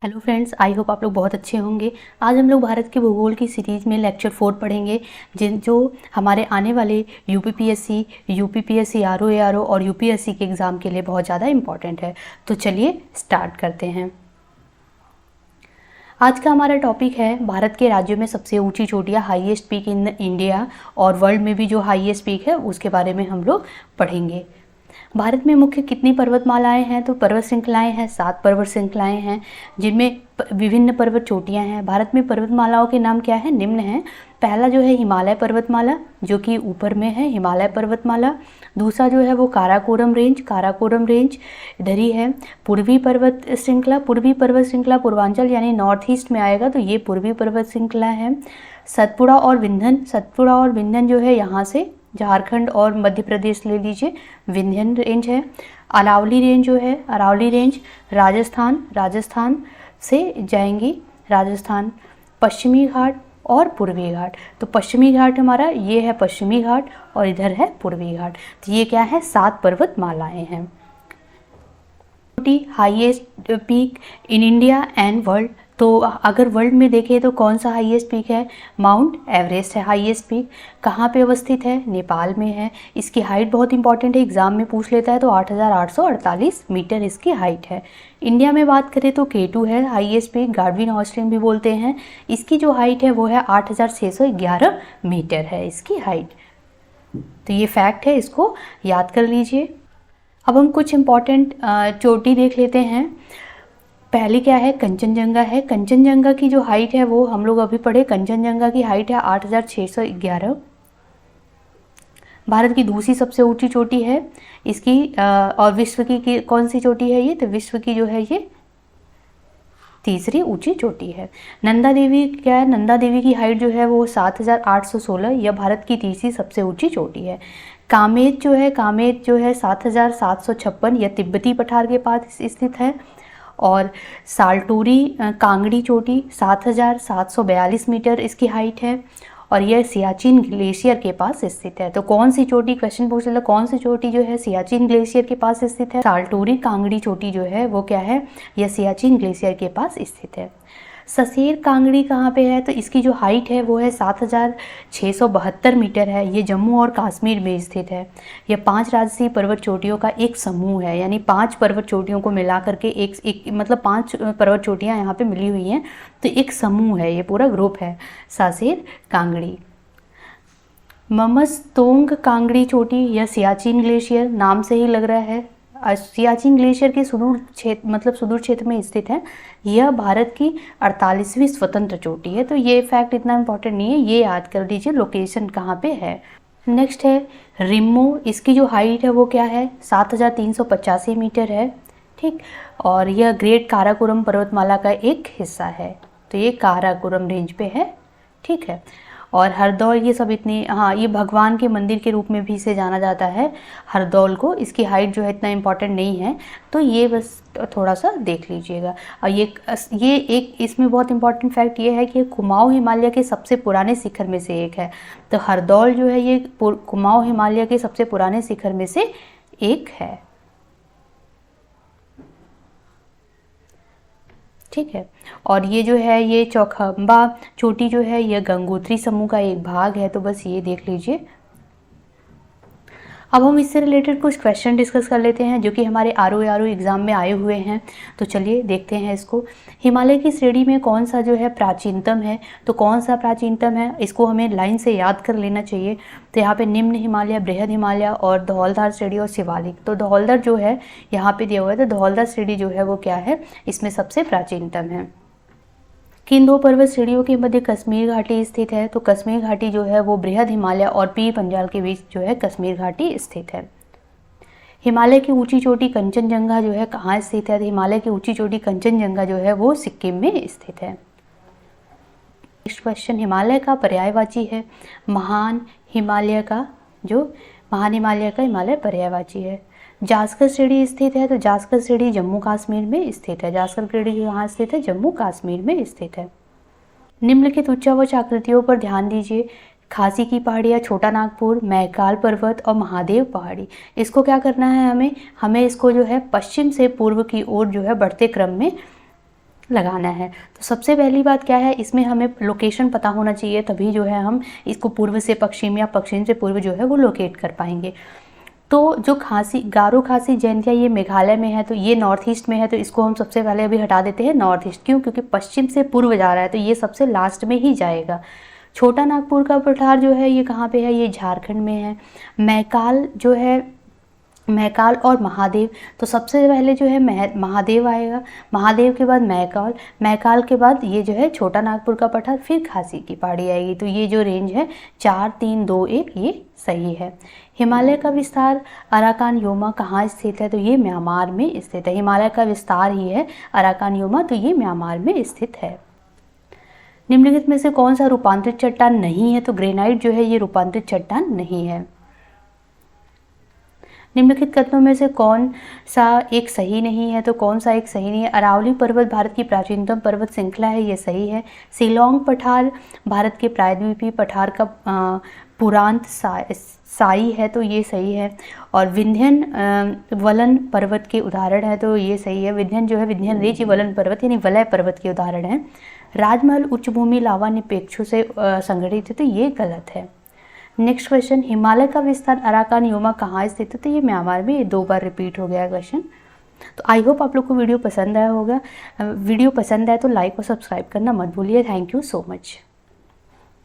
Hello friends, I hope आप लोग बहुत अच्छे होंगे। आज हम लोग भारत के भूगोल की सीरीज़ में लेक्चर 4 पढ़ेंगे जो हमारे आने वाले यूपीपीएससी, यूपीपीएससी आरओ एआरओ और यूपीएससी के एग्ज़ाम के लिए बहुत ज़्यादा इंपॉर्टेंट है। तो चलिए स्टार्ट करते हैं। आज का हमारा टॉपिक है भारत के राज्यों में सबसे ऊंची चोटियाँ, हाईएस्ट पीक इन इंडिया, और वर्ल्ड में भी जो हाईएस्ट पीक है उसके बारे में हम लोग पढ़ेंगे। भारत में मुख्य कितनी पर्वतमालाएं हैं? तो पर्वत श्रृंखलाएं हैं, 7 पर्वत श्रृंखलाएं हैं जिनमें विभिन्न पर्वत चोटियां हैं। भारत में पर्वतमालाओं के नाम क्या है? निम्न हैं। पहला जो है हिमालय पर्वतमाला, जो कि ऊपर में है, हिमालय पर्वतमाला। दूसरा जो है वो काराकोरम रेंज, काराकोरम रेंज इधर ही है। पूर्वी पर्वत श्रृंखला, पूर्वी पर्वत श्रृंखला पूर्वांचल यानी नॉर्थ ईस्ट में आएगा, तो ये पूर्वी पर्वत श्रृंखला है। सतपुड़ा और विंध्यन, सतपुड़ा और विंध्यन जो है यहाँ से झारखंड और मध्य प्रदेश ले लीजिए, विंध्यन रेंज है। अरावली रेंज जो है, अरावली रेंज राजस्थान, राजस्थान से जाएंगी, राजस्थान। पश्चिमी घाट और पूर्वी घाट, तो पश्चिमी घाट हमारा ये है, पश्चिमी घाट, और इधर है पूर्वी घाट। तो ये क्या है? 7 पर्वतमालाएं हैं। Highest peak in India and world, तो अगर वर्ल्ड में देखें तो कौन सा हाईएस्ट पीक है? माउंट एवरेस्ट है हाईएस्ट पीक। कहाँ पे अवस्थित है? नेपाल में है। इसकी हाइट बहुत इंपॉर्टेंट है, एग्जाम में पूछ लेता है, तो 8,848 मीटर इसकी हाइट है। इंडिया में बात करें तो K2 है हाईएस्ट पीक, गार्डविन ऑस्टिन भी बोलते हैं। इसकी जो हाइट है वो है 8,611 मीटर है इसकी हाइट। तो ये फैक्ट है, इसको याद कर लीजिए। अब हम कुछ इम्पॉर्टेंट चोटी देख लेते हैं। पहली क्या है? कंचनजंगा है। कंचनजंगा की जो हाइट है वो हम लोग अभी पढ़े, कंचनजंगा की हाइट है 8,611। भारत की दूसरी सबसे ऊंची चोटी है इसकी, और विश्व की कौन सी चोटी है ये? तो विश्व की जो है ये तीसरी ऊंची चोटी है। नंदा देवी क्या है? नंदा देवी की हाइट जो है वो 7,816, यह भारत की तीसरी सबसे ऊंची चोटी है। कामेत जो है, कामेत जो है 7,756, यह तिब्बती पठार के पास स्थित है। और सालटोरी कांगड़ी चोटी 7,742 मीटर इसकी हाइट है, और यह सियाचिन ग्लेशियर के पास स्थित है। तो कौन सी चोटी, क्वेश्चन पूछ लेता, कौन सी चोटी जो है सियाचिन ग्लेशियर के पास स्थित है? सालटोरी कांगड़ी चोटी जो है वो क्या है? यह सियाचिन ग्लेशियर के पास स्थित है। ससेर कांगड़ी कहाँ पे है? तो इसकी जो हाइट है वो है 7,672 मीटर है। ये जम्मू और कश्मीर में स्थित है। यह 5 राजसी पर्वत चोटियों का एक समूह है, यानी 5 पर्वत चोटियों को मिला करके एक मतलब 5 पर्वत चोटियाँ यहाँ पे मिली हुई हैं, तो एक समूह है, ये पूरा ग्रुप है सासेर कांगड़ी। ममस्तोंग कांगड़ी चोटी, यह सियाचिन ग्लेशियर, नाम से ही लग रहा है सियाचिन ग्लेशियर के सुदूर क्षेत्र, मतलब सुदूर क्षेत्र में स्थित है। यह भारत की 48वीं स्वतंत्र चोटी है। तो ये फैक्ट इतना इम्पोर्टेंट नहीं है, ये याद कर लीजिए लोकेशन कहाँ पे है। नेक्स्ट है रिम्मो, इसकी जो हाइट है वो क्या है? 7,385 मीटर है, ठीक। और यह ग्रेट काराकोरम पर्वतमाला का एक हिस्सा है, तो ये काराकोरम रेंज पे है, ठीक है। और हरदौल, ये सब इतनी, हाँ, ये भगवान के मंदिर के रूप में भी इसे जाना जाता है हरदौल को। इसकी हाइट जो है इतना इम्पोर्टेंट नहीं है, तो ये बस थोड़ा सा देख लीजिएगा। और ये एक इसमें बहुत इंपॉर्टेंट फैक्ट ये है कि कुमाऊं हिमालय के सबसे पुराने शिखर में से एक है। तो हरदौल जो है ये कुमाऊं हिमालय के सबसे पुराने शिखर में से एक है, ठीक है। और ये जो है ये चौखंबा चोटी जो है यह गंगोत्री समूह का एक भाग है, तो बस ये देख लीजिए। अब हम इससे रिलेटेड कुछ क्वेश्चन डिस्कस कर लेते हैं जो कि हमारे आरओ एग्ज़ाम में आए हुए हैं। तो चलिए देखते हैं इसको। हिमालय की श्रेणी में कौन सा जो है प्राचीनतम है? तो कौन सा प्राचीनतम है, इसको हमें लाइन से याद कर लेना चाहिए। तो यहाँ पे निम्न हिमालय, बृहद हिमालय और धौलधार श्रेणी और शिवालिक। तो धौलधार जो है यहाँ पे दिया हुआ है, तो धौलधार श्रेणी जो है वो क्या है? इसमें सबसे प्राचीनतम है। किन 2 पर्वत श्रेणियों के मध्य कश्मीर घाटी स्थित है? तो कश्मीर घाटी जो है वो बृहद हिमालय और पीर पंजाल के बीच जो है कश्मीर घाटी स्थित है। हिमालय की ऊंची चोटी कंचनजंगा जो है कहाँ स्थित है? तो हिमालय की ऊंची चोटी कंचनजंगा जो है वो सिक्किम में स्थित है। नेक्स्ट क्वेश्चन, हिमालय का पर्यायवाची है महान हिमालय का, जो महान हिमालय का हिमालय पर्यायवाची है। जास्कर श्रेणी स्थित है, तो जास्कर श्रेणी जम्मू कश्मीर में स्थित है। जास्कर श्रेणी कहाँ स्थित है? जम्मू कश्मीर में स्थित है। निम्नलिखित उच्चावच आकृतियों पर ध्यान दीजिए। खासी की पहाड़ियाँ, छोटा नागपुर, महकाल पर्वत और महादेव पहाड़ी। इसको क्या करना है हमें इसको जो है पश्चिम से पूर्व की ओर जो है बढ़ते क्रम में लगाना है। तो सबसे पहली बात क्या है, इसमें हमें लोकेशन पता होना चाहिए, तभी जो है हम इसको पूर्व से पश्चिम या पश्चिम से पूर्व जो है वो लोकेट कर पाएंगे। तो जो खासी, गारो खासी जयंतिया, ये मेघालय में है, तो ये नॉर्थ ईस्ट में है, तो इसको हम सबसे पहले अभी हटा देते हैं नॉर्थ ईस्ट। क्यों? क्योंकि पश्चिम से पूर्व जा रहा है, तो ये सबसे लास्ट में ही जाएगा। छोटा नागपुर का पठार जो है ये कहाँ पे है? ये झारखंड में है। मैकाल जो है, मैकाल और महादेव, तो सबसे पहले जो है महादेव आएगा, महादेव के बाद मैकाल, मैकाल के बाद ये जो है छोटा नागपुर का पठार, फिर खासी की पहाड़ी आएगी। तो ये जो रेंज है 4 3 2 1 ये सही है। हिमालय का विस्तार अराकान योमा कहाँ स्थित है? तो ये म्यांमार में स्थित है। हिमालय का विस्तार ही है अराकान योमा, तो ये म्यांमार में स्थित है। निम्नलिखित में से कौन सा रूपांतरित चट्टान नहीं है? तो ग्रेनाइट जो है ये रूपांतरित चट्टान नहीं है। निम्नलिखित कथनों में से कौन सा एक सही नहीं है? तो कौन सा एक सही नहीं है? अरावली पर्वत भारत की प्राचीनतम पर्वत श्रृंखला है, ये सही है। शिलोंग पठार भारत के प्रायद्वीपीय पठार का पुरांत साई है, तो ये सही है। और विंध्यन वलन पर्वत के उदाहरण है, तो ये सही है। विंध्यन जो है विंध्यन रेंज वलन पर्वत यानी वलय पर्वत के उदाहरण है। राजमहल उच्च भूमि लावा निपेक्षु से संगठित है, तो ये गलत है। नेक्स्ट क्वेश्चन, हिमालय का विस्तार अराकान योमा कहाँ स्थित है? तो ये म्यांमार में, ये 2 बार रिपीट हो गया क्वेश्चन। तो आई होप आप लोग को वीडियो पसंद आया होगा। वीडियो पसंद आए तो लाइक और सब्सक्राइब करना मत भूलिए। Thank you so much.